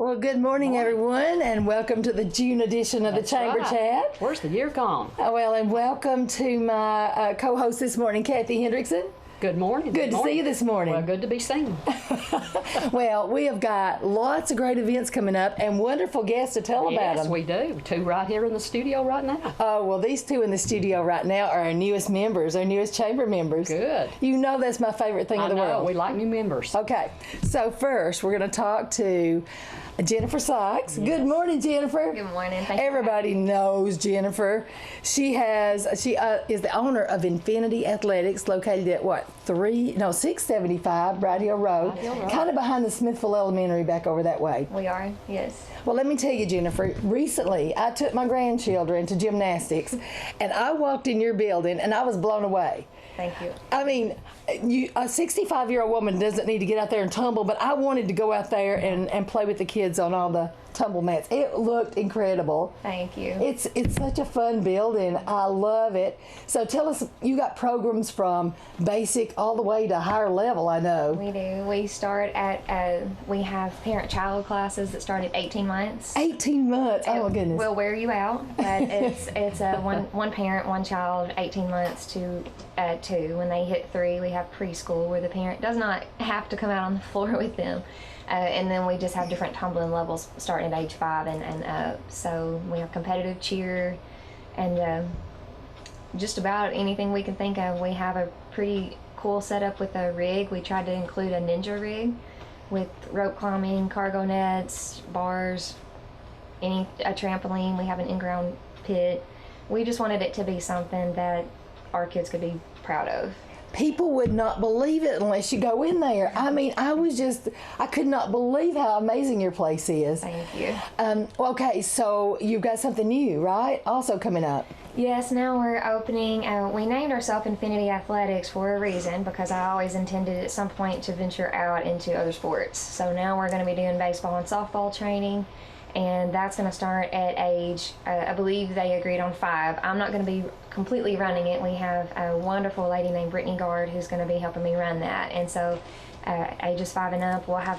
Well, good morning, everyone, and welcome to the June edition of the Chamber Chat. Where's the year gone? Well, and welcome to my co-host this morning, Kathy Hendrickson. Good morning. Good to see you this morning. Well, good to be seen. Well, we have got lots of great events coming up and wonderful guests to tell about them. Yes, we do. Two right here in the studio right now. Oh, well, these two in the studio right now are our newest members, our newest chamber members. Good. You know that's my favorite thing in the world. We like new members. Okay, so first we're going to talk to Jennifer Sykes. Yes. Good morning, Jennifer. Good morning. Thank Everybody knows Jennifer. She is the owner of Infinity Athletics, located at 675 Bright Hill Road, kind of behind the Smithville Elementary, back over that way. We are, yes. Well, let me tell you, Jennifer, recently I took my grandchildren to gymnastics, and I walked in your building, and I was blown away. Thank you. I mean, a 65-year-old woman doesn't need to get out there and tumble, but I wanted to go out there and play with the kids on all the tumble mats. It looked incredible. Thank you. It's such a fun building. I love it. So tell us, you got programs from basic all the way to higher level, I know. We do. We start at, we have parent-child classes that start at 18 months. 18 months? Oh, my goodness. We'll wear you out, but it's one parent, one child, 18 months to 2. When they hit 3, we have preschool where the parent does not have to come out on the floor with them. And then we just have different tumbling levels starting at age 5 and up. So we have competitive cheer and just about anything we can think of. We have a pretty cool setup with a rig. We tried to include a ninja rig with rope climbing, cargo nets, bars, a trampoline. We have an in-ground pit. We just wanted it to be something that our kids could be proud of. People would not believe it unless you go in there. I mean, I could not believe how amazing your place is. Thank you. Okay, so you've got something new, right? Also coming up. Yes, now we're opening, we named ourselves Infinity Athletics for a reason, because I always intended at some point to venture out into other sports. So now we're going to be doing baseball and softball training, and that's going to start at age, I believe they agreed on 5. I'm not going to be completely running it. We have a wonderful lady named Brittany Gard who's going to be helping me run that. And so ages 5 and up, we'll have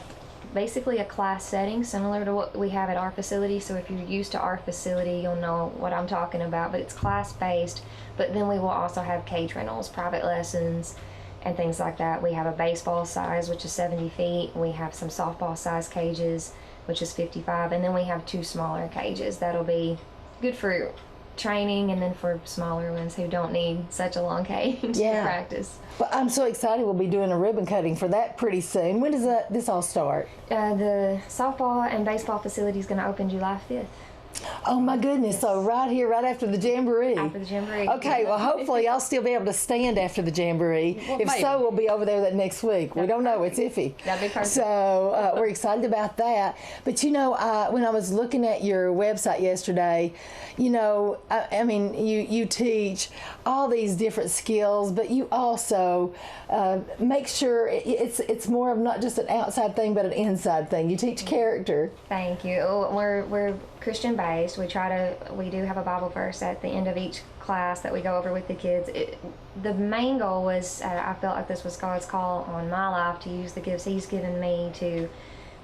basically a class setting similar to what we have at our facility. So if you're used to our facility, you'll know what I'm talking about. But it's class-based, but then we will also have cage rentals, private lessons, and things like that. We have a baseball size, which is 70 feet. We have some softball size cages, which is 55, and then we have 2 smaller cages that'll be good for training and then for smaller ones who don't need such a long cage to practice. Well, I'm so excited. We'll be doing a ribbon cutting for that pretty soon. When does this all start? The softball and baseball facility is going to open July 5th. Oh my goodness, yes. So right here, right after the Jamboree. After the Jamboree. Okay, well hopefully I'll still be able to stand after the Jamboree. Well, if maybe. So, we'll be over there that next week. We don't know, it's iffy. That'd be perfect. So we're excited about that. But you know, when I was looking at your website yesterday, you know, I mean, you teach all these different skills, but you also make sure it's more of not just an outside thing, but an inside thing. You teach character. Thank you. We're Christian based. We do have a Bible verse at the end of each class that we go over with the kids. The main goal was, I felt like this was God's call on my life to use the gifts He's given me to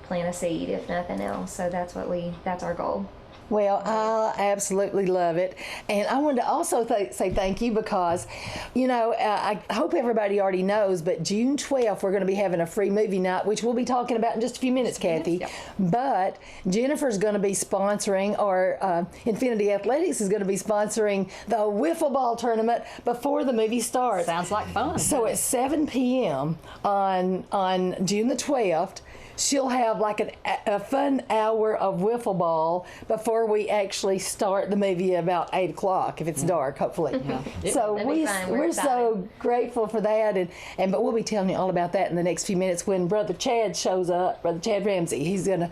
plant a seed, if nothing else. So that's our goal. Well, I absolutely love it. And I wanted to also say thank you because, you know, I hope everybody already knows, but June 12th, we're going to be having a free movie night, which we'll be talking about in just a few minutes, Kathy. Yep. But Jennifer's going to be sponsoring, or Infinity Athletics is going to be sponsoring the wiffle ball tournament before the movie starts. Sounds like fun. So at 7 p.m. on June the 12th, she'll have like a fun hour of wiffle ball before we actually start the movie about 8 o'clock, if it's dark, hopefully. Yeah. So we're so grateful for that, but we'll be telling you all about that in the next few minutes when Brother Chad shows up. Brother Chad Ramsey, he's gonna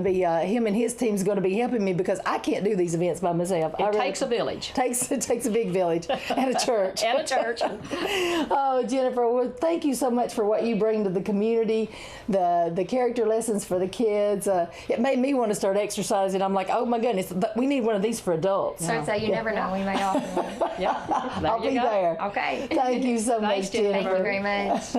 be him and his team's gonna be helping me because I can't do these events by myself. It takes a village. It takes a big village and a church. And a church. Oh, Jennifer, well, thank you so much for what you bring to the community, the character lessons for the kids. It made me want to start exercising. I'm like, oh my goodness, we need one of these for adults. So you never know. We may offer one. Yeah. There I'll you be go. there. Okay. Thank you so Thanks, much, Jennifer. Jennifer. Thank you very much.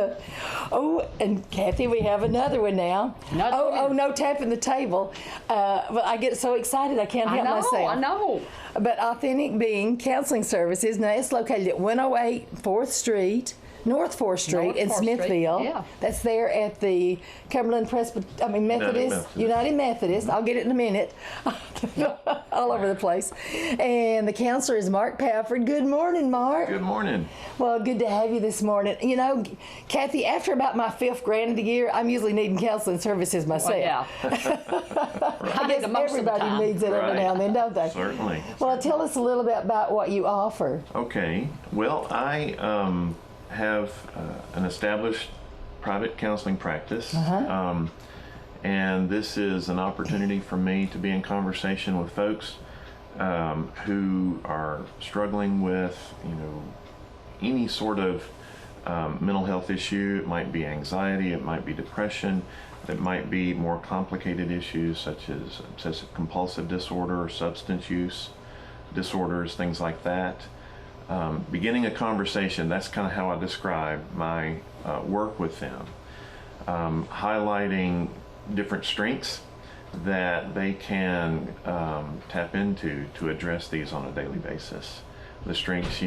Oh, and Kathy, we have another one now. Another one? Oh, no tapping the table. But I get so excited I can't help myself. I know. But Authentic Being Counseling Services, now it's located at 108 4th Street, North 4th Street North in 4th Street, Smithville. yeah. That's there at the Cumberland Methodist, United Methodist. I'll get it in a minute. All over the place. And the counselor is Mark Pafford. Good morning, Mark. Good morning. Well, good to have you this morning. You know, Kathy, after about my 5th grant of the year, I'm usually needing counseling services myself. Well, yeah. I guess everybody needs it every now and then, don't they? Certainly. Well, tell us a little bit about what you offer. Okay. Well, I have an established private counseling practice. And this is an opportunity for me to be in conversation with folks who are struggling with, any sort of mental health issue. It might be anxiety, it might be depression, it might be more complicated issues such as obsessive compulsive disorder, substance use disorders, things like that. Beginning a conversation, that's kind of how I describe my work with them. Highlighting different strengths that they can tap into to address these on a daily basis. The strengths,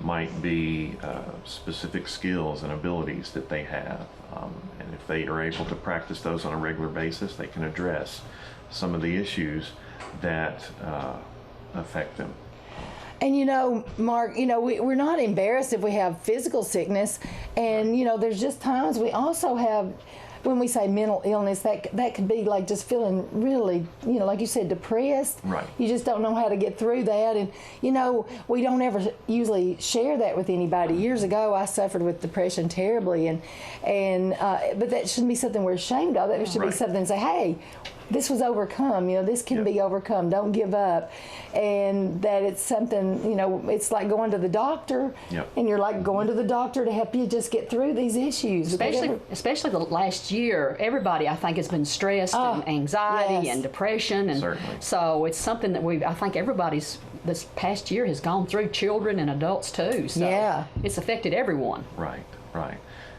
might be specific skills and abilities that they have. And if they are able to practice those on a regular basis, they can address some of the issues that affect them. And Mark, we're not embarrassed if we have physical sickness. And, there's just times we also have, when we say mental illness, that could be like just feeling really, like you said, depressed. Right. You just don't know how to get through that. And, we don't ever usually share that with anybody. Years ago, I suffered with depression terribly. But that shouldn't be something we're ashamed of. That should be something to say, hey, this was overcome, this can be overcome, don't give up. And that it's something, it's like going to the doctor, and you're like going to the doctor to help you just get through these issues. Especially the last year, everybody I think has been stressed and anxiety and depression. And certainly. So it's something that I think everybody's this past year has gone through, children and adults too. So it's affected everyone. Right.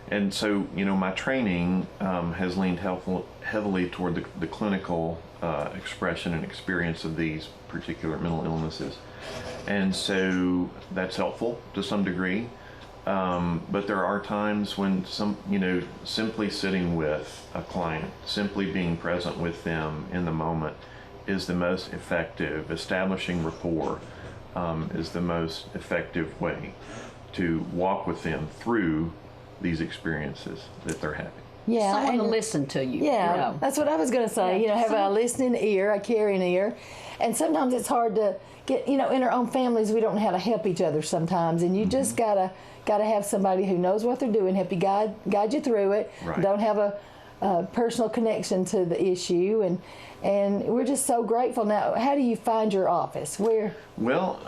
And so, my training has leaned heavily toward the clinical expression and experience of these particular mental illnesses. And so that's helpful to some degree. But there are times when simply sitting with a client, simply being present with them in the moment is the most effective. Establishing rapport is the most effective way to walk with them through these experiences that they're having. Yeah, Someone to listen to you. Yeah, that's what I was going to say. Have a listening ear, a caring ear. And sometimes it's hard to get, in our own families, we don't know how to help each other sometimes. And you just gotta have somebody who knows what they're doing, help you guide you through it. Right. Don't have a personal connection to the issue. And we're just so grateful. Now, how do you find your office? Where? Well,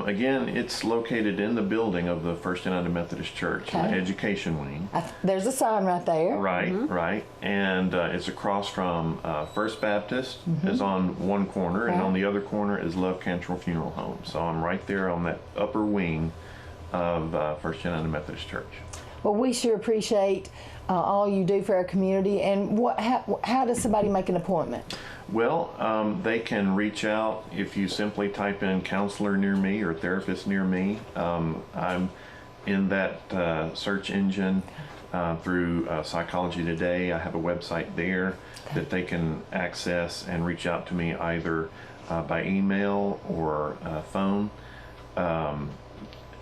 again, it's located in the building of the First United Methodist Church, in the education wing. There's a sign right there. Right. And it's across from First Baptist is on one corner, and on the other corner is Love Cantrell Funeral Home. So I'm right there on that upper wing of First United Methodist Church. Well, we sure appreciate all you do for our community. And how does somebody make an appointment? Well, they can reach out if you simply type in counselor near me or therapist near me. I'm in that search engine through Psychology Today. I have a website there that they can access and reach out to me either by email or phone.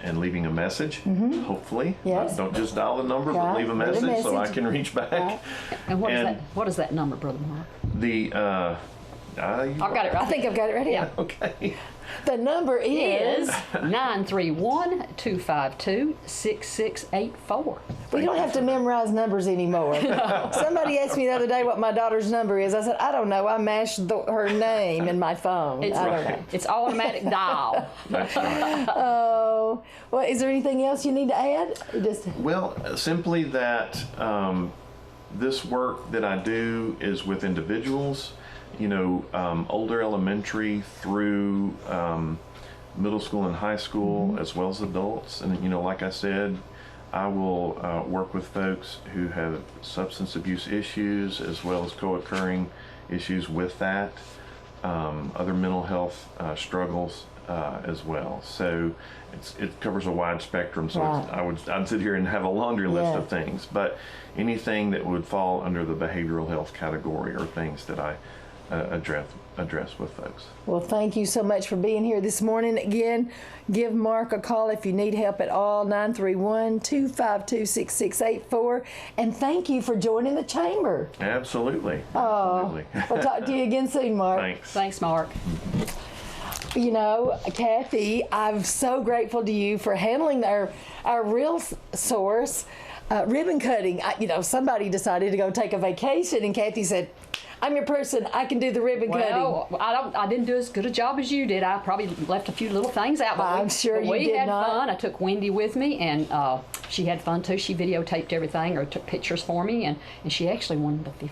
And leaving a message, hopefully. Yes. Don't just dial the number, but leave a message so I can reach back. And what is that number, Brother Mark? I've got it right. I think I've got it right here. Okay. The number is 931-252-6684. We don't have to memorize numbers anymore. Somebody asked me the other day what my daughter's number is. I said, I don't know. I mashed her name in my phone. I don't know. It's automatic dial. That's right. Oh, well, is there anything else you need to add? Well, simply that this work that I do is with individuals older elementary through middle school and high school, as well as adults. And like I said, I will work with folks who have substance abuse issues as well as co-occurring issues with that, other mental health struggles as well. So it covers a wide spectrum. So I'd sit here and have a laundry list of things, but anything that would fall under the behavioral health category are things that I address with folks. Well, thank you so much for being here this morning. Again, give Mark a call if you need help at all, 931-252-6684. And thank you for joining the chamber. Absolutely. Absolutely. We'll talk to you again soon, Mark. Thanks, Mark. Kathy, I'm so grateful to you for handling our real source ribbon cutting. Somebody decided to go take a vacation, and Kathy said, I'm your person. I can do the ribbon cutting. I didn't do as good a job as you did. I probably left a few little things out. But I'm sure you did not. We had fun. I took Wendy with me, and she had fun too. She videotaped everything or took pictures for me, and she actually won the $50.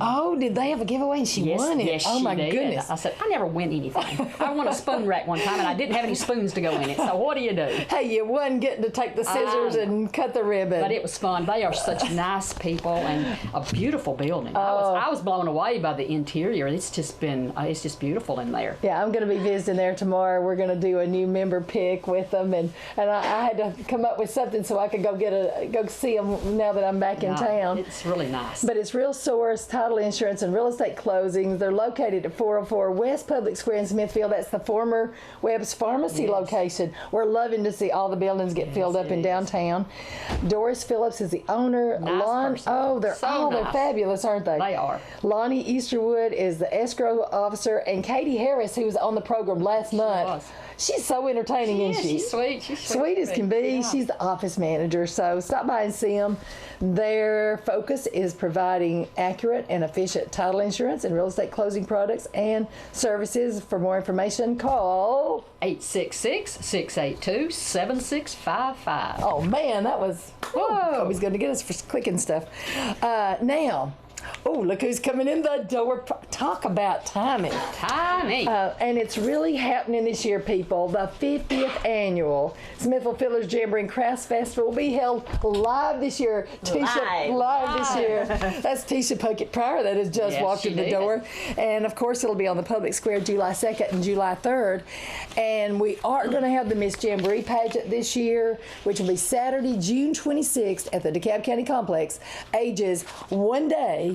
Oh, did they have a giveaway and she won it? Yes, oh my did. goodness. I said, I never win anything. I won a spoon rack one time and I didn't have any spoons to go in it. So what do you do? Hey, you won getting to take the scissors and cut the ribbon. But it was fun. They are such nice people and a beautiful building. I was blown away by the interior. It's just beautiful in there. Yeah, I'm going to be visiting there tomorrow. We're going to do a new member pick with them, and I had to come up with something so I could go see them now that I'm back in town. It's really nice. But it's Real Source Title Insurance and Real Estate Closings. They're located at 404 West Public Square in Smithfield. That's the former Webb's Pharmacy location. We're loving to see all the buildings get filled up in downtown. Doris Phillips is the owner. Nice person. They're nice. fabulous, aren't they? They are. Lonnie Easterwood is the escrow officer, and Katie Harris, who was on the program last month. She's so entertaining, isn't she? She's sweet. She's sweet as can be. Yeah. She's the office manager, so stop by and see them. Their focus is providing accurate and efficient title insurance and real estate closing products and services. For more information, call 866-682-7655. Oh man, that was always going to get us for clicking stuff. Now. Oh, look who's coming in the door. Talk about timing. And it's really happening this year, people. The 50th annual Smithville Fiddlers Jamboree and Crafts Festival will be held live this year. Live this year. That's Tisha Puckett-Pryor that has just walked in the door. And, of course, it'll be on the public square July 2nd and July 3rd. And we are going to have the Miss Jamboree pageant this year, which will be Saturday, June 26th at the DeKalb County Complex, ages 1 day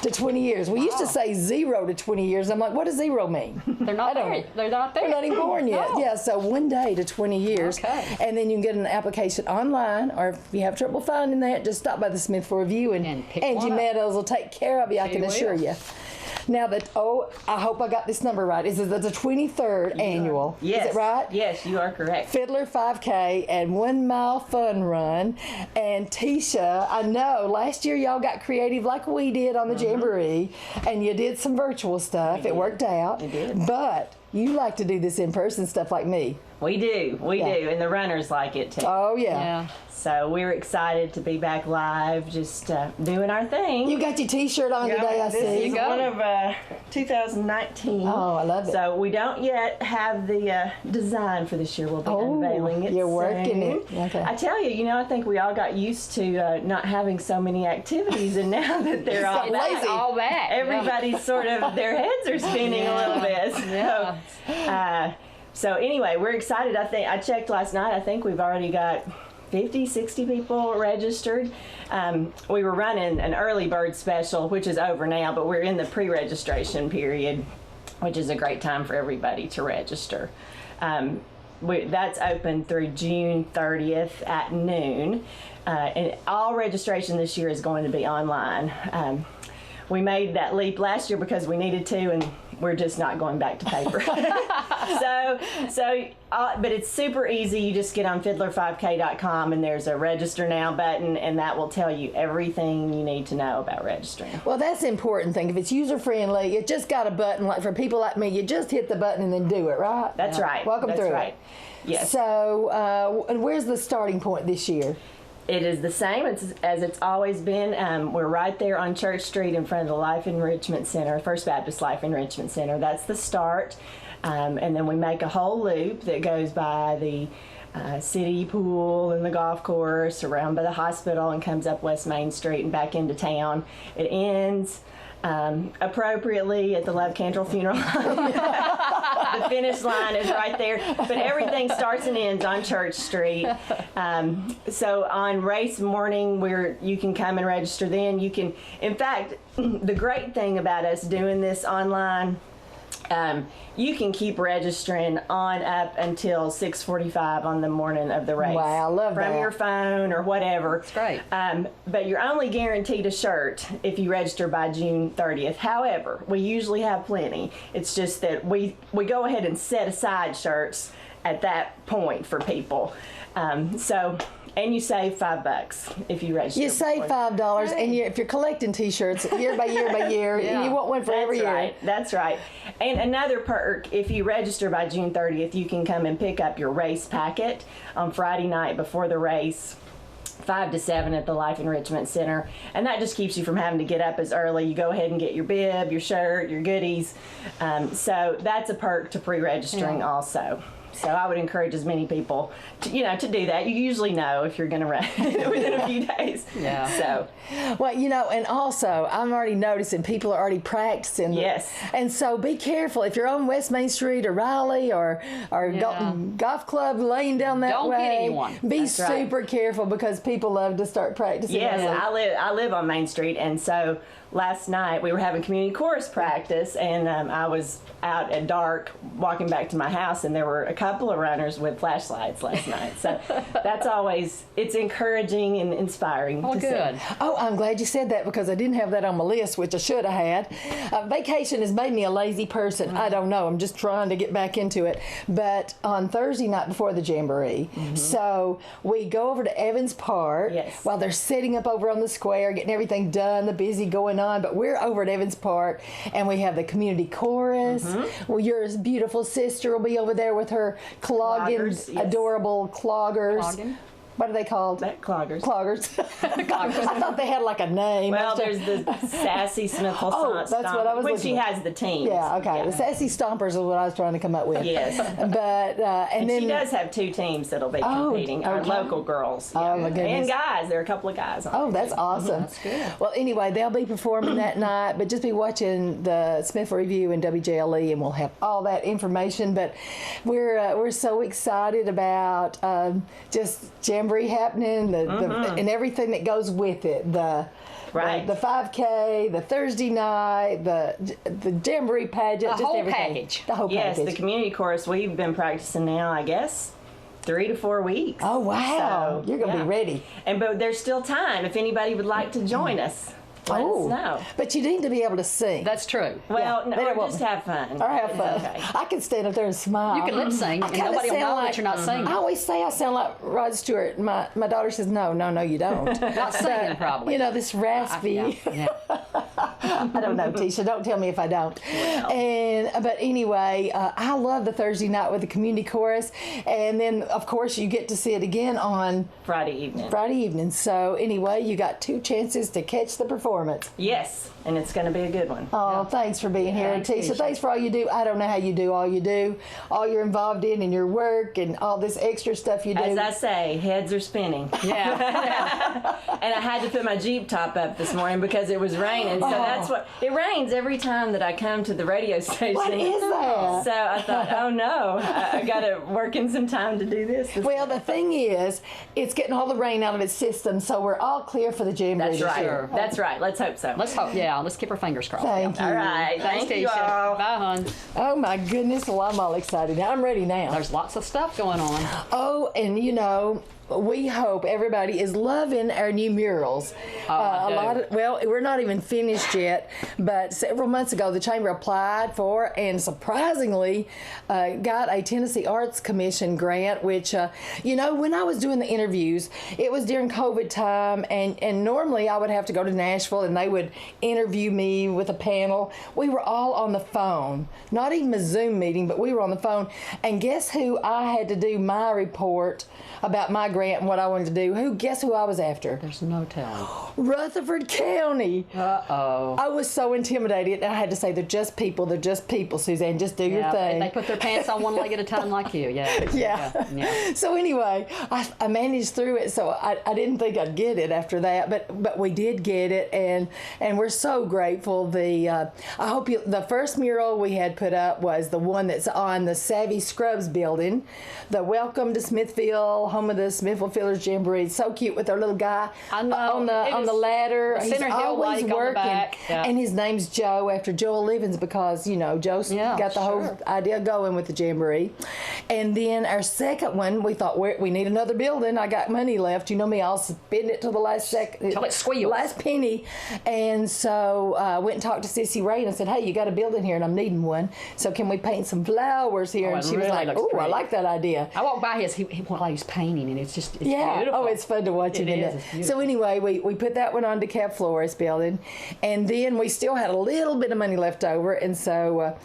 to 20 years. We used to say 0 to 20 years. I'm like, what does 0 mean? They're not there. They're not there. They're not even born yet. No. Yeah, so 1 day to 20 years. Okay. And then you can get an application online, or if you have trouble finding that, just stop by the Smithville Review, and Angie Meadows will take care of you, I can assure you. Now, I hope I got this number right. Is it the 23rd annual? Yes. Is it right? Yes, you are correct. Fiddler 5K and 1 mile fun run. And Tisha, I know last year y'all got creative like we did on the Jamboree, and you did some virtual stuff. It worked out. It did. But you like to do this in-person stuff like me. We do, and the runners like it too. Oh, yeah. So we're excited to be back live, just doing our thing. You got your T-shirt on today, I see. This is one of 2019. Oh, I love it. So we don't yet have the design for this year. We'll be unveiling it you're soon. working it. Okay. I tell you, I think we all got used to not having so many activities, and now that they're all back, everybody's sort of, their heads are spinning a little bit. So anyway, we're excited. I checked last night. I think we've already got 50, 60 people registered. We were running an early bird special, which is over now, but we're in the pre-registration period, which is a great time for everybody to register. That's open through June 30th at noon. And all registration this year is going to be online. We made that leap last year because we needed to, and we're just not going back to paper. But it's super easy. You just get on fiddler5k.com, and there's a register now button, and that will tell you everything you need to know about registering. Well, that's the important thing. If it's user friendly, it just got a button. Like for people like me, you just hit the button and then do it, right? That's right. Welcome That's through right. it. Yes. So, and where's the starting point this year? It is the same as it's always been. We're right there on Church Street in front of the Life Enrichment Center, First Baptist Life Enrichment Center. That's the start. And then we make a whole loop that goes by the city pool and the golf course, around by the hospital, and comes up West Main Street and back into town. It ends appropriately at the Love Cantrell Funeral Home. The finish line is right there, but everything starts and ends on Church Street. So on race morning, where you can come and register, then you can. In fact, the great thing about us doing this online, you can keep registering on up until 6:45 on the morning of the race. Wow, I love that. From your phone or whatever. That's great. But you're only guaranteed a shirt if you register by June 30th. However, we usually have plenty. It's just that we go ahead and set aside shirts at that point for people. And you save $5 if you register. You save $5, and if you're collecting T-shirts year by year by year, Yeah. you want one for every year. Right. That's right. And another perk, if you register by June 30th, you can come and pick up your race packet on Friday night before the race, 5 to 7 at the Life Enrichment Center. And that just keeps you from having to get up as early. You go ahead and get your bib, your shirt, your goodies. So that's a perk to pre-registering also. So I would encourage as many people to do that. You usually know if you're going to run within a few days. Yeah. So. Well, and also I'm already noticing people are already practicing. Yes. And so be careful if you're on West Main Street or Raleigh or golf club laying down that Don't way. hit anyone. Be That's right. super careful because people love to start practicing. Yes, early. I live on Main Street, and so last night we were having community chorus practice, and I was out at dark walking back to my house, and there were a couple of runners with flashlights last night. So it's encouraging and inspiring. Well, to good. see. Oh, I'm glad you said that because I didn't have that on my list, which I should have had. Vacation has made me a lazy person. I don't know. I'm just trying to get back into it. But on Thursday night before the Jamboree, so we go over to Evans Park Yes. while they're setting up over on the square, getting everything done, the busy going on. But we're over at Evans Park, and we have the community chorus. Well, your beautiful sister will be over there with her clogging, Cloggers, yes. adorable cloggers. Clogging? What are they called? Cloggers. Cloggers. I thought they had like a name. Well, there's the Sassy Sniffle that's what I was when looking she at. has the teams. Yeah, okay. The Sassy Stompers is what I was trying to come up with. Yes. But, and then. She does have 2 teams that'll be competing. Our okay. local girls. Oh, my goodness. And guys. There are a couple of guys on Oh, there, that's too. awesome. That's good. Well, anyway, they'll be performing that night, but just be watching the Smith Review and WJLE, and we'll have all that information. But we're so excited about just Jamboree happening, and everything that goes with it. Right. The 5K, the Thursday night, the Jamboree pageant, The just whole everything. package. The whole Yes, package. the community chorus, we've been practicing now, I guess, 3 to 4 weeks. Oh, wow. So, You're going to yeah. be ready. But there's still time if anybody would like to join us. Let us know. But you need to be able to sing. That's true. Well, they don't or want just me. have fun. Or have fun. Okay. I can stand up there and smile. You can lip sync, I and kinda nobody will sound know like- that you're not singing. I always say I sound like Rod Stewart. My daughter says, no, you don't. Not singing, probably. This raspy. Yeah. I don't know, Tisha. Don't tell me if I don't. But anyway, I love the Thursday night with the community chorus, and then of course you get to see it again on Friday evening. Friday evening. So anyway, you got 2 chances to catch the performance. Yes, and it's going to be a good one. Oh, thanks for being here, Thanks, Tisha. Tisha. Thanks for all you do. I don't know how you do all you do, all you're involved in your work and all this extra stuff you do. As I say, heads are spinning. Yeah. And I had to put my Jeep top up this morning because it was raining. So that's what it rains every time that I come to the radio station. What is that? So I thought, oh no, I got to work in some time to do this. Well, the thing is, it's getting all the rain out of its system, so we're all clear for the Jamboree. That's this right. year. That's right. Let's hope so. Let's hope. Yeah. Let's keep our fingers crossed. Thank you. All right. Thanks, Thank you Tisha. all. Bye, hon. Oh my goodness, well I'm all excited now. I'm ready now. There's lots of stuff going on. Oh, and we hope everybody is loving our new murals. I do. We're not even finished yet, but several months ago the Chamber applied for and surprisingly got a Tennessee Arts Commission grant, which, when I was doing the interviews, it was during COVID time, and normally I would have to go to Nashville and they would interview me with a panel. We were all on the phone, not even a Zoom meeting, but we were on the phone. And guess who I had to do my report about my grant grant and what I wanted to do, guess who I was after? There's no telling. Rutherford County. Uh-oh. I was so intimidated, and I had to say, they're just people, Suzanne, just do your thing. They put their pants on one leg at a time like you, yeah. Yeah. So anyway, I managed through it, so I didn't think I'd get it after that, but we did get it, and we're so grateful. The first mural we had put up was the one that's on the Savvy Scrubs building, the Welcome to Smithville, home of the Smithville Fillers Jamboree. It's so cute with our little guy on the ladder. The He's Center Hill always Lake on the working, back. Yeah. and his name's Joe after Joel Livens because Joe got the whole idea going with the Jamboree. And then our second one, we thought we need another building. I got money left. You know me, I'll spend it till the last second, till it squeals, last penny. And so I went and talked to Sissy Ray and I said, hey, you got a building here and I'm needing one. So can we paint some flowers here? And she was like, oh, I like that idea. I walked by he was painting, and it's beautiful. Oh, it's fun to watch him in it. So anyway, we put that one on DeKalb Flores building, and then we still had a little bit of money left over, and so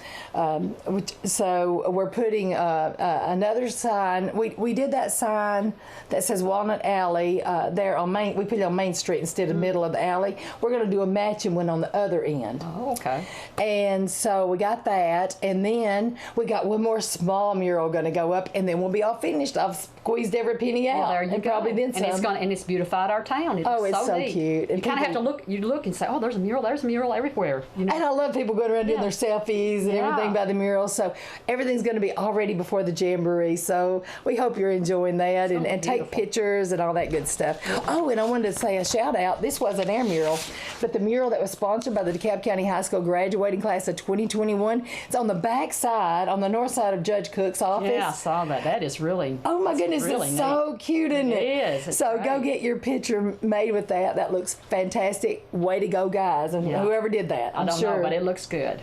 we're putting another sign. We did that sign that says Walnut Alley there on Main. We put it on Main Street instead of middle of the alley. We're going to do a matching one on the other end. Oh, okay. And so we got that, and then we got one more small mural going to go up, and then we'll be all finished. I've squeezed every penny out. Well, there you and go. Probably then some. And it's beautified our town. It's so neat. cute. You kind of have to look. You look and say, "Oh, there's a mural everywhere." And I love people going around doing their selfies and everything by the mural. So everything's going to be all ready before the Jamboree. So we hope you're enjoying that and take pictures and all that good stuff. Oh, and I wanted to say a shout out. This wasn't our mural, but the mural that was sponsored by the DeKalb County High School graduating class of 2021. It's on the back side, on the north side of Judge Cook's office. Yeah, I saw that. That is really. Oh my goodness, really it's so cute, isn't it? It is. So great. go get your picture made with that. That looks fantastic. Way to go, guys, and whoever did that. I don't know, but it looks good.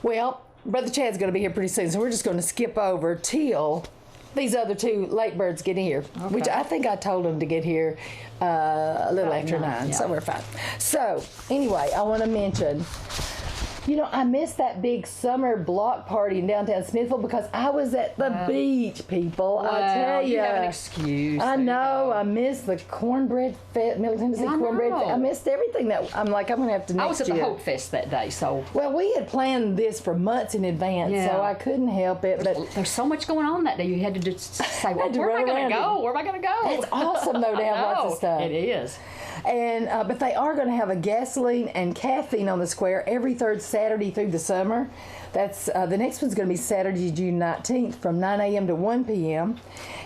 Well, Brother Chad's going to be here pretty soon, so we're just going to skip over till these other two late birds get here, which I think I told them to get here a little after 9, so we're fine. So anyway, I want to mention, I missed that big summer block party in downtown Smithville because I was at the beach, people. Well, I tell you. You have an excuse. I know. I missed the cornbread fest, Middle Tennessee cornbread fest. I missed everything that I'm like, I'm going to have to next I was at the year. Hope Fest that day, so. Well, we had planned this for months in advance, so I couldn't help it. But there's so much going on that day. You had to just say, well, where am I going to go? Where am I going to go? It's awesome, though, to have lots of stuff. It is. And but they are going to have a gasoline and caffeine on the square every third Saturday through the summer. That's the next one's going to be Saturday, June 19th from 9 a.m. to 1 p.m.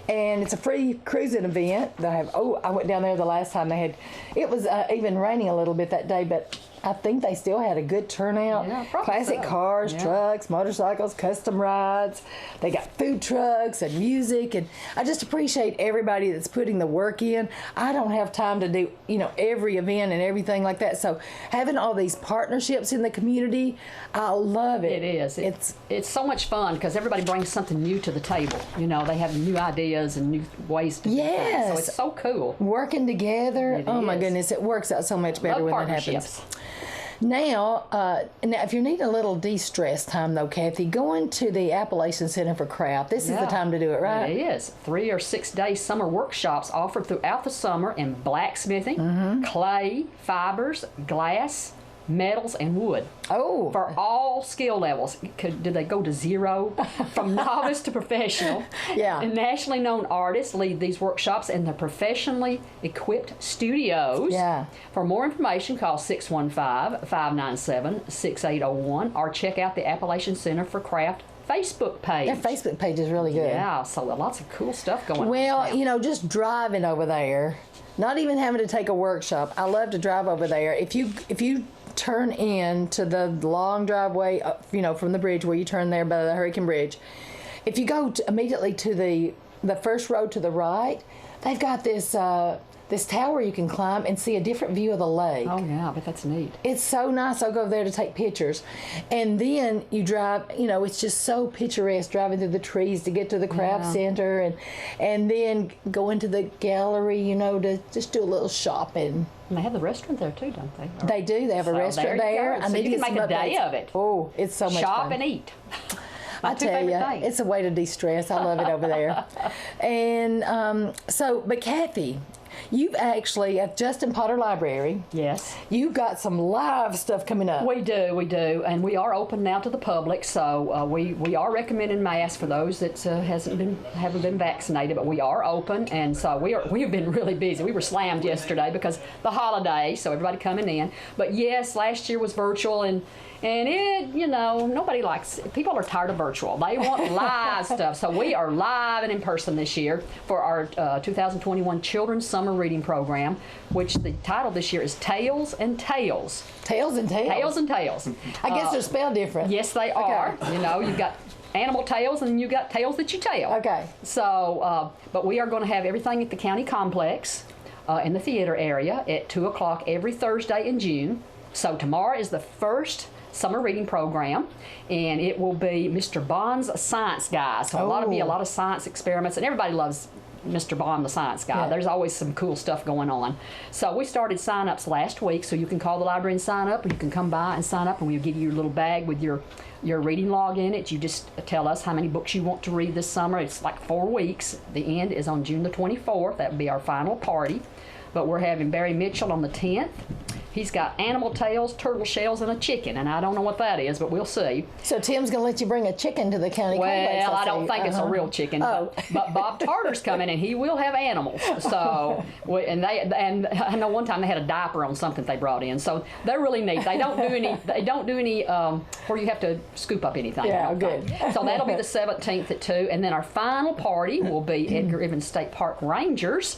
And it's a free cruising event. I went down there the last time they had. It was even raining a little bit that day, but I think they still had a good turnout. Yeah, probably Classic cars, trucks, motorcycles, custom rides. They got food trucks and music, and I just appreciate everybody that's putting the work in. I don't have time to do, every event and everything like that. So having all these partnerships in the community, I love it. It is. It's so much fun because everybody brings something new to the table. They have new ideas and new ways to do things. So it's so cool. Working together. My goodness, it works out so much better when that happens. Now, if you're needing a little de-stress time, though, Kathy, going to the Appalachian Center for Craft. This is the time to do it, right? It is. 3 or 6 day summer workshops offered throughout the summer in blacksmithing, clay, fibers, glass, metals, and wood. Oh. For all skill levels. Did they go to 0? From novice to professional. Yeah. And nationally known artists lead these workshops in the professionally equipped studios. Yeah. For more information, call 615-597-6801 or check out the Appalachian Center for Craft Facebook page. Their Facebook page is really good. Yeah, so lots of cool stuff going on. Well, just driving over there, not even having to take a workshop. I love to drive over there. If you turn in to the long driveway, from the bridge where you turn there by the Hurricane Bridge, if you go immediately to the first road to the right, they've got this tower you can climb and see a different view of the lake. Oh yeah, but that's neat. It's so nice. I'll go over there to take pictures. And then you drive, it's just so picturesque driving through the trees to get to the craft center and then go into the gallery, to just do a little shopping. And they have the restaurant there too, don't they? They do. They have a restaurant there. So you can make a day of it. Oh, it's so much fun. Shop and eat. My I two tell favorite you, things. it's a way to de-stress. I love it over there. And but Kathy, you've actually at Justin Potter Library. Yes. You've got some live stuff coming up. We do, and we are open now to the public. So we are recommending masks for those that haven't been vaccinated, but we are open, and so we have been really busy. We were slammed yesterday because the holiday, so everybody coming in. But yes, last year was virtual, and it, nobody likes it. People are tired of virtual. They want live stuff. So we are live and in person this year for our 2021 Children's Summer Reading Program, which the title this year is Tales and Tales. Tales and Tales. Tales and Tales. I guess they're spelled different. Yes, they are. You've got animal tales and you've got tales that you tell. Okay. So, but we are going to have everything at the county complex in the theater area at 2 o'clock every Thursday in June. So tomorrow is the first summer reading program, and it will be Mr. Bond's Science Guy. So a lot of science experiments, and everybody loves Mr. Bond, the science guy. Yeah. There's always some cool stuff going on. So we started sign-ups last week, so you can call the library and sign up, or you can come by and sign up, and we'll give you your little bag with your reading log in it. You just tell us how many books you want to read this summer. It's like 4 weeks. The end is on June the 24th. That will be our final party. But we're having Barry Mitchell on the 10th. He's got animal tails, turtle shells, and a chicken, and I don't know what that is, but we'll see. So Tim's going to let you bring a chicken to the county complex. Well, I don't see. think it's a real chicken, but Bob Tarter's coming, and he will have animals. So, and I know one time they had a diaper on something they brought in. So they're really neat. They don't do any where you have to scoop up anything. Yeah, good. So that'll be the 17th at 2, and then our final party will be Edgar Evans State Park Rangers.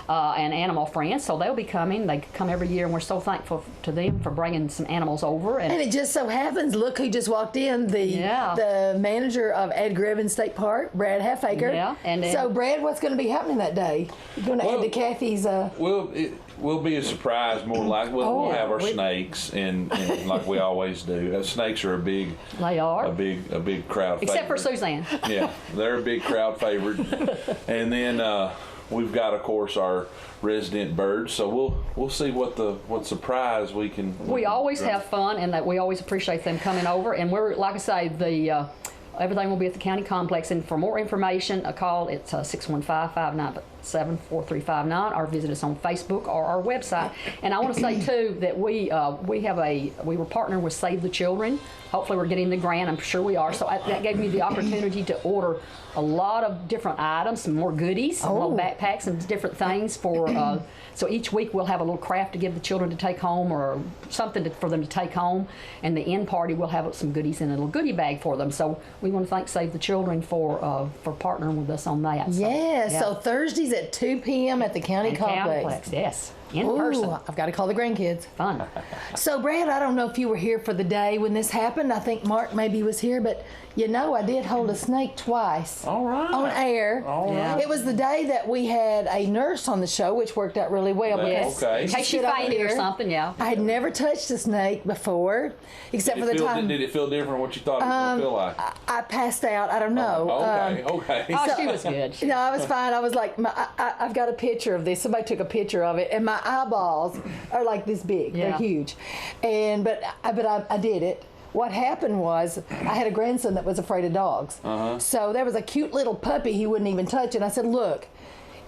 And animal friends, so they'll be coming. They come every year, and we're so thankful to them for bringing some animals over. And it just so happens, look who just walked in, the manager of Edgar Evans State Park, Brad Halfaker. Yeah, and then, so Brad, what's going to be happening that day? You're going to add to Kathy's. Well, it will be a surprise, more like we'll have our snakes, and like we always do. Snakes are a big crowd. Except favorite. for Suzanne. Yeah, they're a big crowd favorite. And then we've got, of course, our resident birds. So we'll see what surprise we can. We always have fun, and that we always appreciate them coming over. And we're, like I say, everything will be at the county complex. And for more information, a call. It's 615-597-4359, or visit us on Facebook or our website. And I want to say too that we were partnering with Save the Children. Hopefully we're getting the grant. I'm sure we are. So that gave me the opportunity to order a lot of different items, some more goodies, some little backpacks and different things for. So each week we'll have a little craft to give the children to take home, or something for them to take home. And the end party we'll have some goodies in a little goodie bag for them. So we want to thank Save the Children for partnering with us on that. So Thursdays at 2 p.m. at the county complex. Yes. In person. I've got to call the grandkids. Fun. So, Brad, I don't know if you were here for the day when this happened. I think Mark maybe was here, but I did hold a snake twice. All right. On air. All right. It was the day that we had a nurse on the show, which worked out really well. Because okay. In case you stood over fainted or here. something, I had never touched a snake before, except for the time. Did it feel different than what you thought it would feel like? I passed out. I don't know. Okay. Oh, she was good. No, I was fine. I was like, I've got a picture of this. Somebody took a picture of it, and my eyeballs are like this big. Yeah. They're huge. But I did it. What happened was I had a grandson that was afraid of dogs. So there was a cute little puppy he wouldn't even touch. And I said, look,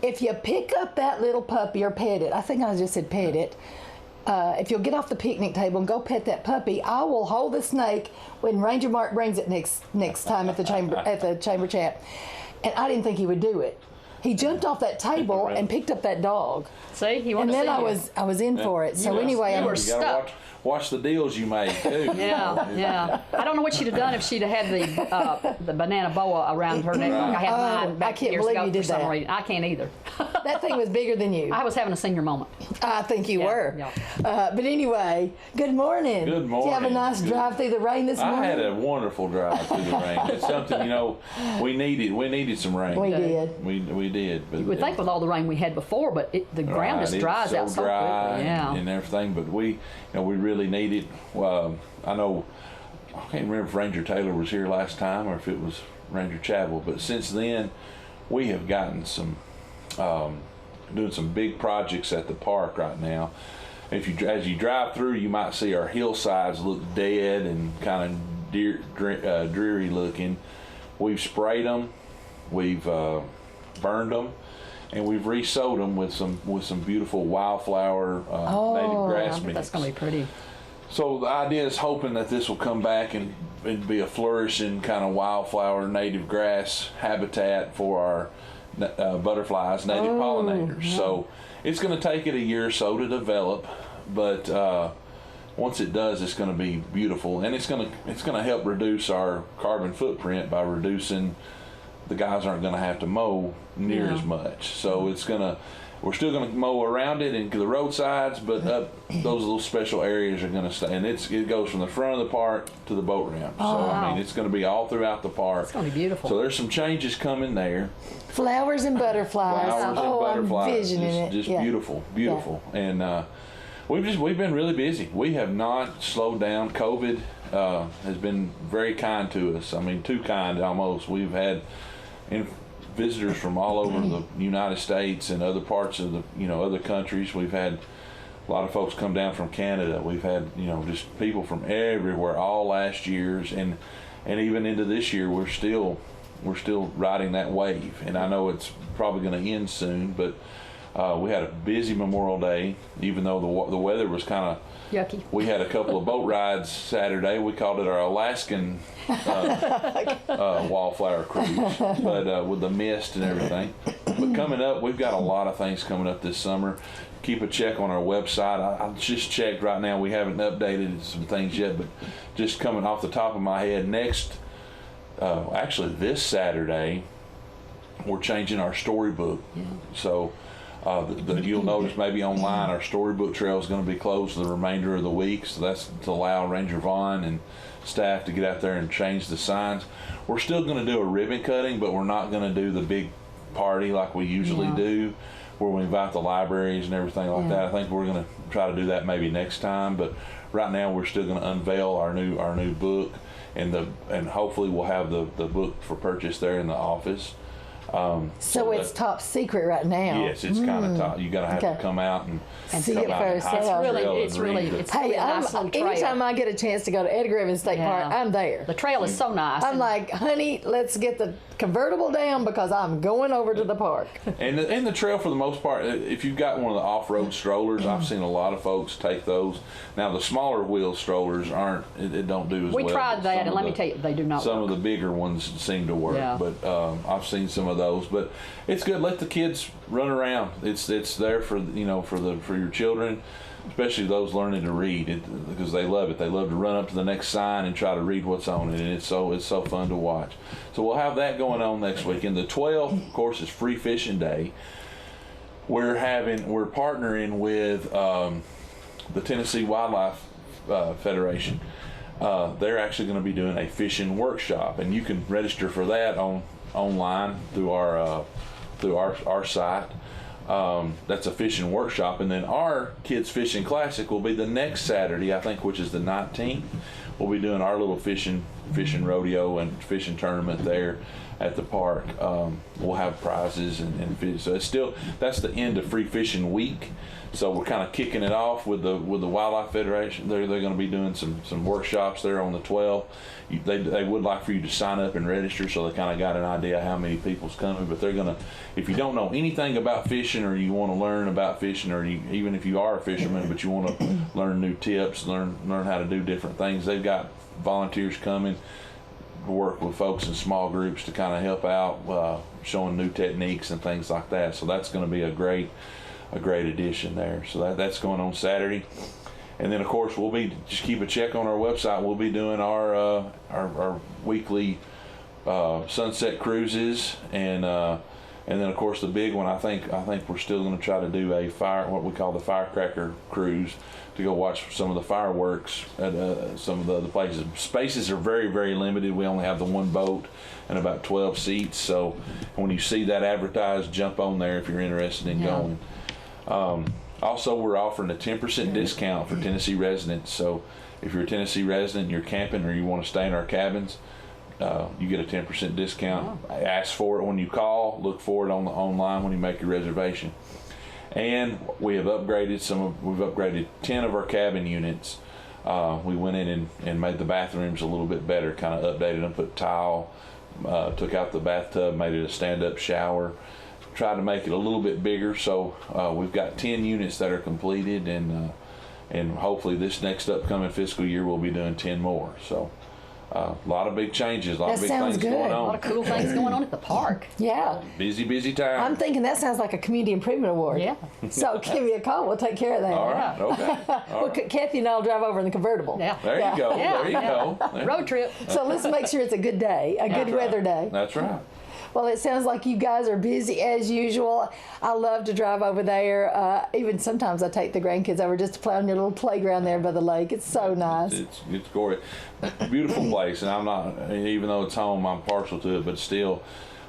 if you pick up that little puppy or pet it, I think I just said pet it, if you'll get off the picnic table and go pet that puppy, I will hold the snake when Ranger Mark brings it next time at the chamber chat. And I didn't think he would do it. He jumped off that table and picked up that dog. See, he and wanted to see then you. I was in for it. So anyway, you were You stuck. gotta watch the deals you make too. Yeah. I don't know what she'd have done if she'd have had the banana boa around her neck like I had mine back I can't years believe ago you did for some that. reason. I can't either. that thing was bigger than you. I was having a senior moment. I think you were. Yeah. But anyway, good morning. Good Did you have a morning. nice drive through the rain this morning? I had a wonderful drive through the rain. It's something we needed. We needed some rain. We did. We did. But You would think with all the rain we had before, but the ground just Right, dries it's out so dry quickly. Yeah. and everything. But we really need it. I know. I can't remember if Ranger Taylor was here last time or if it was Ranger Chapel. But since then, we have gotten some doing some big projects at the park right now. As you drive through, you might see our hillsides look dead and kind of dreary looking. We've sprayed them, we've burned them, and we've re-sowed them with some beautiful wildflower native grass mix. That's going to be pretty. So the idea is hoping that this will come back and be a flourishing kind of wildflower native grass habitat for our butterflies, native pollinators. Yeah. So it's going to take it a year or so to develop, but once it does, it's going to be beautiful, and it's going to help reduce our carbon footprint by reducing the guys aren't going to have to mow near as much. So we're still going to mow around it and the roadsides, but those little special areas are going to stay. And it goes from the front of the park to the boat ramp. So, I mean, it's going to be all throughout the park. It's going to be beautiful. So there's some changes coming there. Flowers and butterflies. Flowers and butterflies. I'm visioning it. Just Yeah. beautiful, beautiful. And we've been really busy. We have not slowed down. COVID has been very kind to us. I mean, too kind almost. We've had visitors from all over the United States and other parts of the other countries. We've had a lot of folks come down from Canada. We've had just people from everywhere all last years, and even into this year we're still riding that wave. And I know it's probably going to end soon, but we had a busy Memorial Day, even though the weather was kind of yucky. We had a couple of boat rides Saturday. We called it our Alaskan wildflower cruise, but with the mist and everything. But coming up, we've got a lot of things coming up this summer. Keep a check on our website. I just checked right now. We haven't updated some things yet, but just coming off the top of my head, actually this Saturday, we're changing our storybook. Yeah. So you'll notice maybe online our storybook trail is going to be closed for the remainder of the week. So that's to allow Ranger Vaughn and staff to get out there and change the signs. We're still going to do a ribbon cutting, but we're not going to do the big party like we usually do, where we invite the libraries and everything like that. I think we're going to try to do that maybe next time, but right now we're still going to unveil our new book, and hopefully we'll have the book for purchase there in the office. So it's top secret right now. Yes, it's kind of top. You got to have to come out and see come it out and first. hike the trail It's and read really it. Hey, a nice little trail. anytime I get a chance to go to Edgar Evans State Park, I'm there. The trail is so nice. I'm like, honey, let's get the convertible down because I'm going over to the park. And the trail, for the most part, if you've got one of the off-road strollers, I've seen a lot of folks take those. Now the smaller wheel strollers it don't do as well. We tried that, and let me tell you, they do not Some work. of the bigger ones seem to work, but I've seen some of those. But it's good. Let the kids run around. It's there for for your children, especially those learning to read, because they love it. They love to run up to the next sign and try to read what's on it, and it's so fun to watch. So we'll have that going on next week. And the 12th, of course, is Free Fishing Day. We're partnering with the Tennessee Wildlife Federation. They're actually going to be doing a fishing workshop, and you can register for that online through our site. That's a fishing workshop, and then our Kids Fishing Classic will be the next Saturday, I think, which is the 19th. We'll be doing our little fishing rodeo and fishing tournament there at the park. We'll have prizes and fish. So that's the end of Free Fishing Week. So we're kind of kicking it off with the Wildlife Federation. They're going to be doing some workshops there on the 12th. They would like for you to sign up and register, so they kind of got an idea how many people's coming. But they're going to, if you don't know anything about fishing, or you want to learn about fishing, or even if you are a fisherman but you want to learn new tips, learn how to do different things, they've got volunteers coming to work with folks in small groups to kind of help out, showing new techniques and things like that. So that's going to be a great addition there. So that's going on Saturday. And then, of course, just keep a check on our website. We'll be doing our weekly sunset cruises, and then, of course, the big one. I think we're still going to try to do what we call the firecracker cruise, to go watch some of the fireworks at some of the other places. Spaces are very, very limited. We only have the one boat and about 12 seats. So when you see that advertised, jump on there if you're interested in going. Also, we're offering a 10% discount for Tennessee residents. So if you're a Tennessee resident and you're camping, or you want to stay in our cabins, you get a 10% discount. Ask for it when you call. Look for it online when you make your reservation. And we have upgraded we've upgraded 10 of our cabin units we went in and made the bathrooms a little bit better, kind of updated them, put tile, took out the bathtub, made it a stand-up shower, tried to make it a little bit bigger. So we've got 10 units that are completed, and hopefully this next upcoming fiscal year we'll be doing 10 more. So a lot of big changes, a lot of big things going on. A lot of cool things going on at the park. Yeah. Busy time. I'm thinking that sounds like a community improvement award. Yeah. So give me a call. We'll take care of that. All right, okay. All Well, right. Kathy and I'll drive over in the convertible. Yeah. There you go. Yeah, There you yeah. go. Road trip. So let's make sure it's a good day, a good weather day. That's right. Well, it sounds like you guys are busy as usual. I love to drive over there. Even sometimes I take the grandkids over just to play on your little playground there by the lake. It's so nice. It's gorgeous. Beautiful place, and I'm not, even though it's home, I'm partial to it, but still,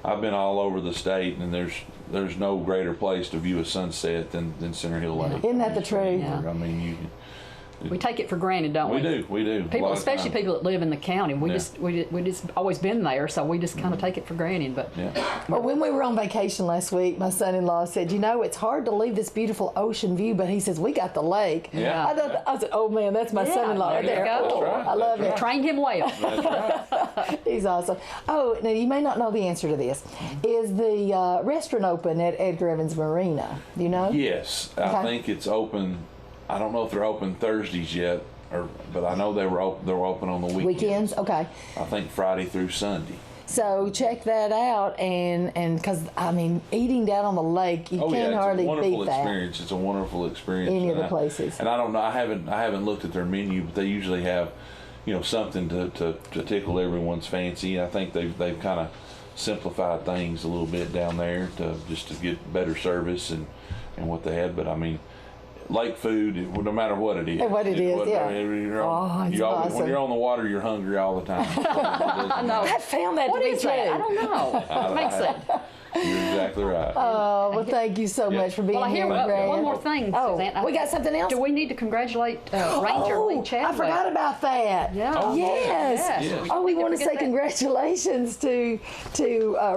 I've been all over the state, and there's no greater place to view a sunset than Center Hill Lake. Isn't that the truth? Yeah. I mean, We take it for granted, don't we? we do. People, especially people that live in the county, we Yeah. just always been there, so we just kind of take it for granted. But Yeah. Well, when we were on vacation last week, my son-in-law said, "You know, it's hard to leave this beautiful ocean view," but he says, "We got the lake." Yeah. I said, "Oh man, that's my Yeah, son-in-law right there you there." go. Oh, That's right. I love That's it. trained him well. That's right. He's awesome. Oh, now you may not know the answer to this. Is the restaurant open at Edgar Evans Marina? Do you know? Yes, Okay. I think it's open. I don't know if they're open Thursdays yet, but I know they were open on the weekends. Weekends? Okay. I think Friday through Sunday. So check that out, and because I mean, eating down on the lake, you Oh yeah, can it's hardly a wonderful beat that. experience. It's a wonderful experience. Any of And the places. And I don't know. I haven't looked at their menu, but they usually have, something to tickle everyone's fancy. I think they've kind of simplified things a little bit down there to get better service and what they had. But I mean, lake food, no matter what it is. What it is, yeah. It's awesome. When you're on the water, you're hungry all the time. I know. I found that What to be is true. that? I don't know. What makes that? You're exactly right. Oh, well, thank you so much for being Well, I hear here, Grant. one more thing, Oh, Suzanne. we got something else? Do we need to congratulate Ranger Lee Chadwell? I forgot about that. Yeah. Oh, yes. yes. Oh, we want to forget say that. congratulations to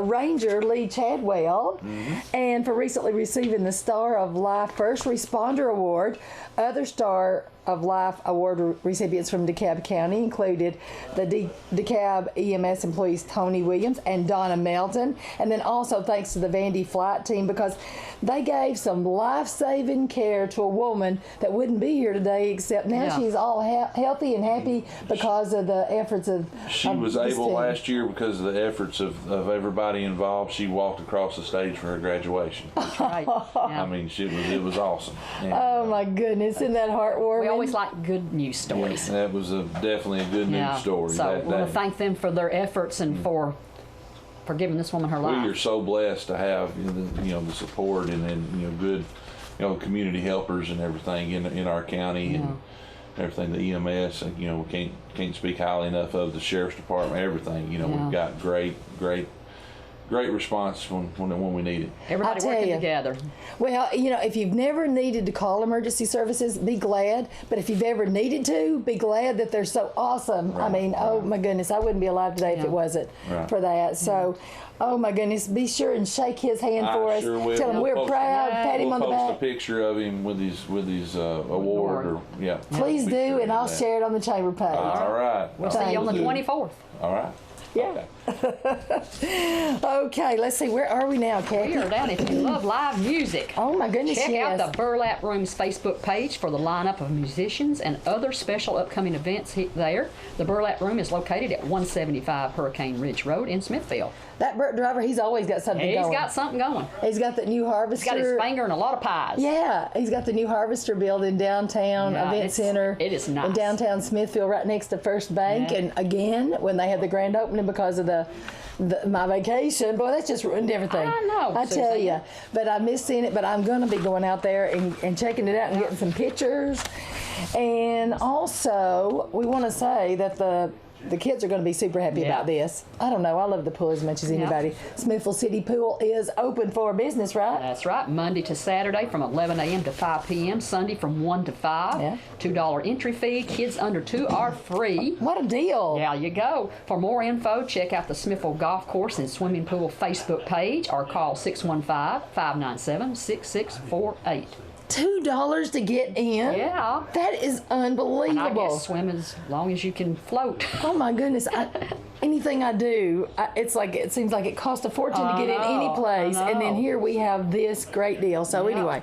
Ranger Lee Chadwell, and for recently receiving the Star of Life First Responder Award. Other Star of Life Award recipients from DeKalb County included the DeKalb EMS employees Tony Williams and Donna Melton, and then also thanks to the Vandy flight team because they gave some life-saving care to a woman that wouldn't be here today, except now Yeah. she's all healthy and happy because of the efforts of She of was this able team. last year because of the efforts of everybody involved. She walked across the stage for her graduation. Right. I Yeah. mean, it was awesome. And, Oh my goodness, isn't that heartwarming? We always like good news stories. that was definitely a good news story. So That- we want that- to thank them for their efforts and for giving this woman her we are life. so blessed to have the support and good community helpers and everything in our county and everything. The EMS, and we can't speak highly enough of the sheriff's department. Everything, Yeah. we've got great response when we need it. Everybody I tell working you. together. Well, if you've never needed to call emergency services, be glad. But if you've ever needed to, be glad that they're so awesome. I mean, oh my goodness, I wouldn't be alive today if Yeah. it wasn't Right. for that. So, oh my goodness, be sure and shake his hand I for us. sure will. Tell him We'll we're post- proud. Pat him We'll on the post a back. picture of him with his award. Or Please do, and I'll share it on the chamber page. All right. We'll see you on the 24th. All right. Yeah. Okay, let's see. Where are we now, We Kathy? are down. If you love live music, Oh my goodness, check yes. out the Burlap Room's Facebook page for the lineup of musicians and other special upcoming events there. The Burlap Room is located at 175 Hurricane Ridge Road in Smithville. That Burt driver, he's always got something He's going. got something going. He's got that new harvester. He's got his finger in a lot of pies. Yeah, he's got the new Harvester building downtown Yeah, event it's- center. it is nice. In downtown Smithville, right next to First Bank. Yeah. And again, when they had the grand opening because of my vacation, boy, that's just ruined everything. I know, I tell Suzanne. you. But I missed seeing it. But I'm going to be going out there and checking it out and getting some pictures. And also, we want to say that the kids are going to be super happy Yeah. about this. I don't know. I love the pool as much as Yeah. anybody. Smithville City Pool is open for business, right? That's right. Monday to Saturday from 11 a.m. to 5 p.m. Sunday from 1 to 5. Yeah. $2 entry fee. Kids under 2 are free. What a deal. There you go. For more info, check out the Smithville Golf Course and Swimming Pool Facebook page or call 615-597-6648. $2 to get in? Yeah. That is And I unbelievable. guess swim as long as you can float. Oh my goodness! Anything I do, it's like it seems like it costs a fortune to get in any place, and then here we have this great deal. So anyway,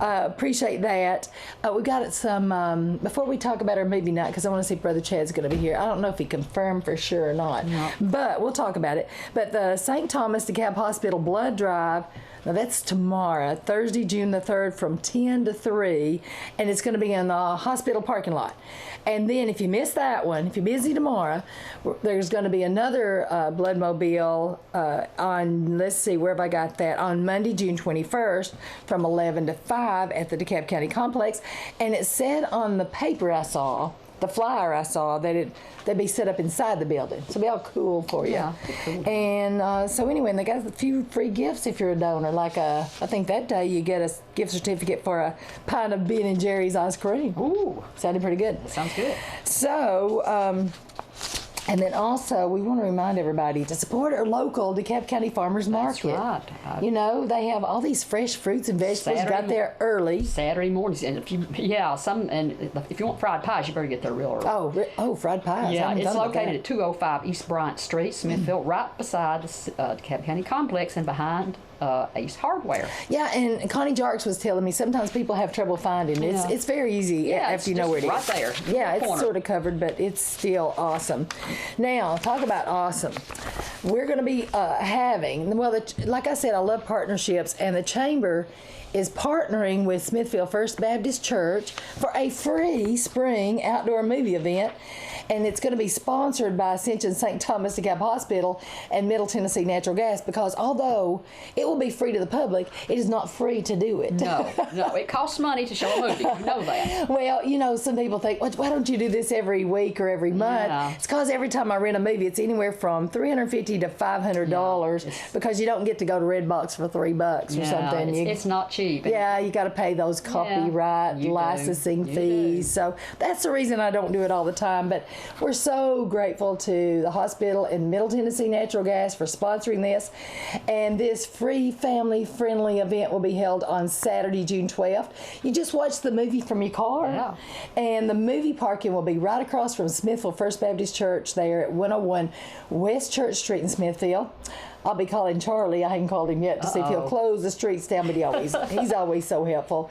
appreciate that. We got some before we talk about our movie night, because I want to see if Brother Chad's going to be here. I don't know if he confirmed for sure or not, but we'll talk about it. But the St. Thomas DeKalb Hospital blood drive. Now that's tomorrow, Thursday, June the 3rd from 10 to 3, and it's going to be in the hospital parking lot. And then if you miss that one, if you're busy tomorrow, there's going to be another blood mobile on, let's see, where have I got that, on Monday, June 21st from 11 to 5 at the DeKalb County Complex. And it said on the paper I saw, the flyer I saw, that they'd be set up inside the building. So it'll be all cool for you. Yeah, cool. And so anyway, and they got a few free gifts if you're a donor. Like I think that day you get a gift certificate for a pint of Ben and Jerry's ice cream. Ooh, Sounded pretty good. sounds good. So, and then also we want to remind everybody to support our local DeKalb County Farmers Market. That's right. You know, they have all these fresh fruits and vegetables. Saturday Got there early. Saturday mornings, and if you if you want fried pies, you better get there real early. Oh, fried pies. I Yeah, hadn't it's thought about located that. at 205 East Bryant Street, Smithville, right beside the DeKalb County Complex and behind Ace Hardware. Yeah, and Connie Jarks was telling me sometimes people have trouble finding it. Yeah. It's very easy Yeah, after it's you know where it is. right there. Yeah, it's Corner. sort of covered, but it's still awesome. Now, talk about awesome. We're going to be having, like I said, I love partnerships, and the Chamber is partnering with Smithfield First Baptist Church for a free spring outdoor movie event. And it's going to be sponsored by Ascension St. Thomas DeKalb Hospital and Middle Tennessee Natural Gas, because although it will be free to the public, it is not free to do it. No, it costs money to show a movie. You know that. Well, you know, some people think, why don't you do this every week or every month? Yeah. It's because every time I rent a movie, it's anywhere from $350 to $500 because you don't get to go to Redbox for $3 or something. It's not cheap. Yeah, you got to pay those copyright you do. licensing You fees. do. So that's the reason I don't do it all the time. But we're so grateful to the hospital and Middle Tennessee Natural Gas for sponsoring this. And this free family-friendly event will be held on Saturday, June 12th. You just watch the movie from your car. Yeah. And the movie parking will be right across from Smithfield First Baptist Church there at 101 West Church Street in Smithfield. I'll be calling Charlie. I haven't called him yet to see if he'll close the streets down, but he's always so helpful.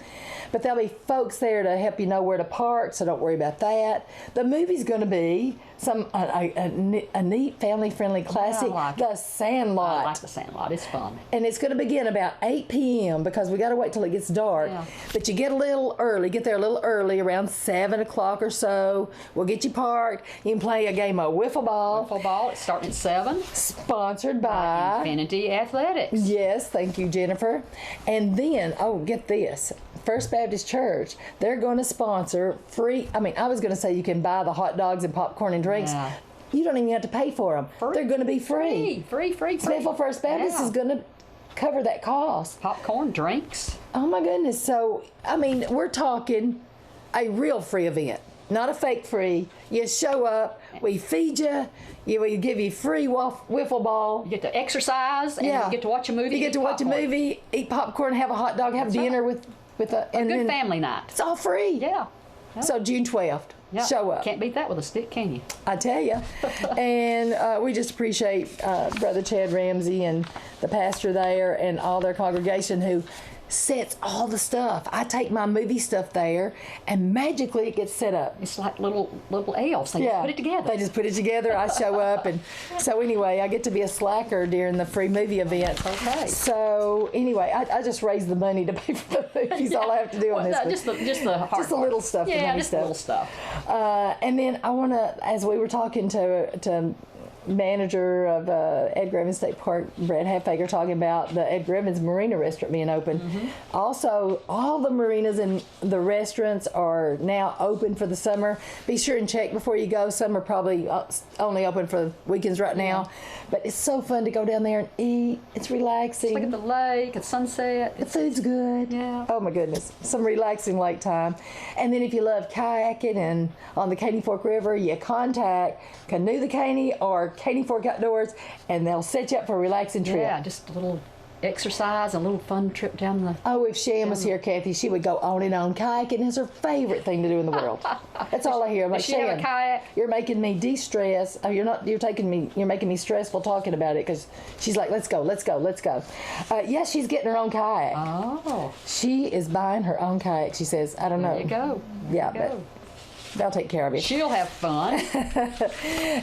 But there'll be folks there to help you know where to park, so don't worry about that. The movie's going to be a neat family-friendly classic, like The Sandlot. I like The Sandlot. It's fun. And it's going to begin about 8 p.m. because we got to wait till it gets dark. Yeah. But you get there a little early, around 7 o'clock or so. We'll get you parked. You can play a game of wiffle ball. Football. It's starting at 7. Sponsored by Infinity Athletics. Yes, thank you, Jennifer. And then, get this. First Baptist Church, they're going to sponsor free. I was going to say you can buy the hot dogs and popcorn and drinks. Yeah. You don't even have to pay for them. Free. They're going to be free. Free. Smithfield First Baptist is going to cover that cost. Popcorn, drinks. Oh my goodness. So, we're talking a real free event, not a fake free. You show up, we feed you, we give you free wiffle ball. You get to exercise, and you get to watch a movie. You get to watch a movie, eat popcorn, have a hot dog, have dinner with a good family night. It's all free. Yeah. So June 12th, show up. Can't beat that with a stick, can you? I tell you. And we just appreciate Brother Chad Ramsey and the pastor there and all their congregation who sets all the stuff. I take my movie stuff there, and magically it gets set up. It's like little elves. They just put it together. They just put it together. I show up, and so anyway, I get to be a slacker during the free movie event. Okay. So anyway, I just raise the money to pay for the movies. All I have to do on this one. Just the hard Just the little stuff. the Yeah, money just the little stuff. And then I want to, as we were talking to manager of Ed Grevins State Park, Brad Halfager, talking about the Ed Grevins Marina restaurant being open. Mm-hmm. Also, all the marinas and the restaurants are now open for the summer. Be sure and check before you go. Some are probably only open for weekends right now. But it's so fun to go down there and eat. It's relaxing. Look at the lake, at sunset. The food's good. Yeah. Oh my goodness. Some relaxing lake time. And then if you love kayaking and on the Caney Fork River, you contact Canoe the Caney or Caney Fork Outdoors, and they'll set you up for a relaxing trip. Yeah, just a little exercise, a little fun trip down the. Oh, if Shan was here, Kathy, she would go on and on. Kayaking is her favorite thing to do in the world. That's all I hear. I'm like, Does she have a Shan, kayak? you're making me de-stress. Oh, you're making me stressful talking about it, because she's like, let's go. Yeah, she's getting her own kayak. Oh, She is buying her own kayak. She says, I don't know. there you go. Yeah, There you go. but they'll take care of you. She'll have fun.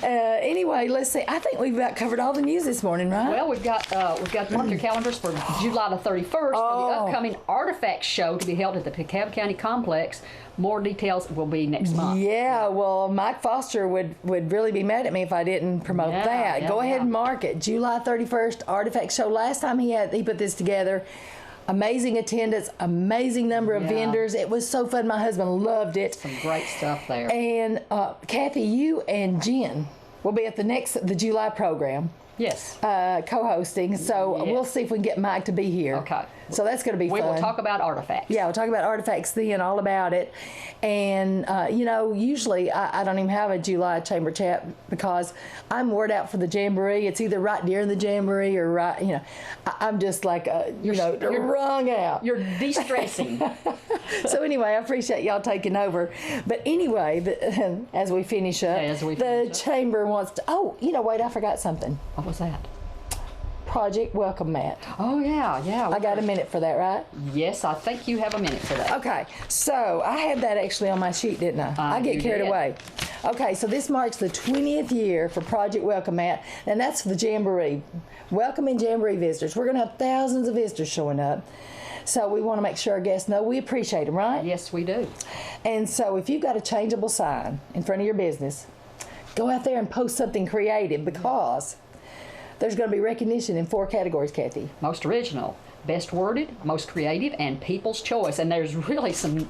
Anyway, let's see. I think we've about covered all the news this morning, right? Well, we've got mark your calendars for July the 31st for the upcoming Artifact Show to be held at the DeKalb County Complex. More details will be next month. Yeah, well, Mike Foster would really be mad at me if I didn't promote Yeah, that. yeah, Go ahead yeah. and mark it. July 31st, Artifact Show. Last time he put this together, amazing attendance, amazing number of Yeah. vendors. It was so fun. My husband loved it. Some great stuff there. And Kathy, you and Jen will be at the July program. Yes. Co-hosting, so Yes. we'll see if we can get Mike to be here. Okay. So that's going to be We fun. will talk about artifacts. Yeah, we'll talk about artifacts then, all about it. And, usually I don't even have a July chamber chat because I'm word out for the Jamboree. It's either right during the Jamboree or right, I'm just like, You're- wrung out. You're de-stressing. So anyway, I appreciate y'all taking over. But anyway, as we finish up, the chamber wants to, wait, I forgot something. What was that? Project Welcome Mat. Oh, yeah. I got a minute for that, right? Yes, I think you have a minute for that. Okay, so I had that actually on my sheet, didn't I? I get you carried did. away. Okay, so this marks the 20th year for Project Welcome Mat, and that's the Jamboree. Welcoming Jamboree visitors. We're going to have thousands of visitors showing up. So we want to make sure our guests know we appreciate them, right? Yes, we do. And so if you've got a changeable sign in front of your business, go out there and post something creative, because there's going to be recognition in 4 categories, Kathy. Most original, best worded, most creative, and people's choice. And there's really some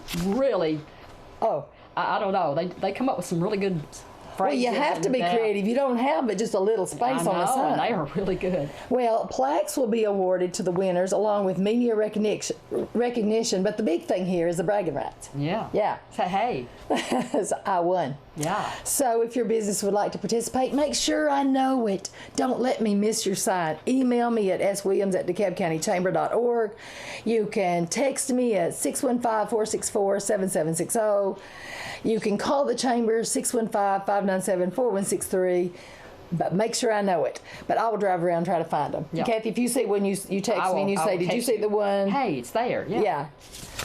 Oh, I don't know. They come up with some really good phrases. well, you have to be and, creative. You don't have but just a little space I on the know, sign. and they are really good. Well, plaques will be awarded to the winners along with media recognition, but the big thing here is the bragging rights. Yeah. Yeah. Say, hey. So I won. Yeah. So if your business would like to participate, make sure I know it. Don't let me miss your sign. Email me at swilliams@DeKalbCountyChamber.org. You can text me at 615-464-7760. You can call the chamber 615-597-4163. But make sure I know it. But I will drive around and try to find them. Yeah. Kathy, if you see one, you text me and you say, did you see the one? Hey, it's there. Yeah. Yeah.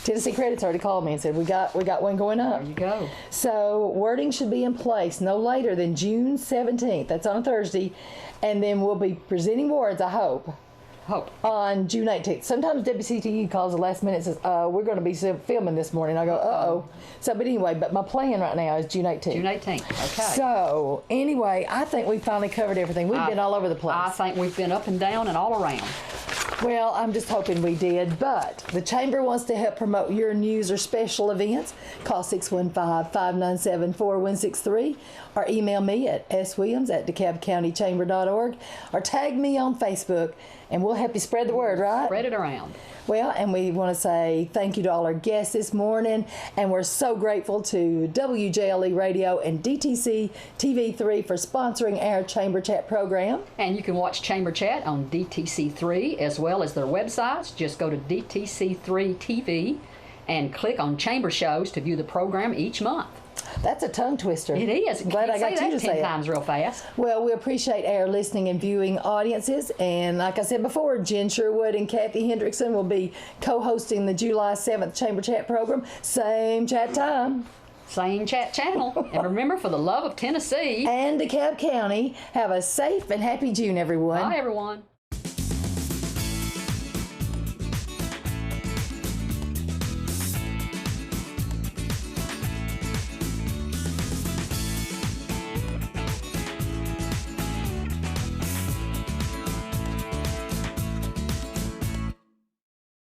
Tennessee Credit's already called me and said, we got one going up. There you go. So wording should be in place no later than June 17th. That's on a Thursday. And then we'll be presenting awards, I hope, on June 18th. Sometimes WCTU calls the last minute and says, we're going to be filming this morning. I go, uh-oh. So, but anyway, my plan right now is June 18th. June 18th. Okay. So, anyway, I think we finally covered everything. We've been all over the place. I think we've been up and down and all around. Well, I'm just hoping we did, but the Chamber wants to help promote your news or special events. Call 615-597-4163 or email me at swilliams@DeKalbCountyChamber.org or tag me on Facebook, and we'll help you spread the word, right? Spread it around. Well, and we want to say thank you to all our guests this morning, and we're so grateful to WJLE Radio and DTC TV3 for sponsoring our Chamber Chat program. And you can watch Chamber Chat on DTC3 as well as their websites. Just go to DTC3 TV and click on Chamber Shows to view the program each month. That's a tongue twister. It is. I'm glad I got you to say 10 it. times real fast. Well, we appreciate our listening and viewing audiences. And like I said before, Jen Sherwood and Kathy Hendrickson will be co-hosting the July 7th Chamber Chat program. Same chat time. Same chat channel. And remember, for the love of Tennessee And DeKalb County, have a safe and happy June, everyone. Bye, everyone.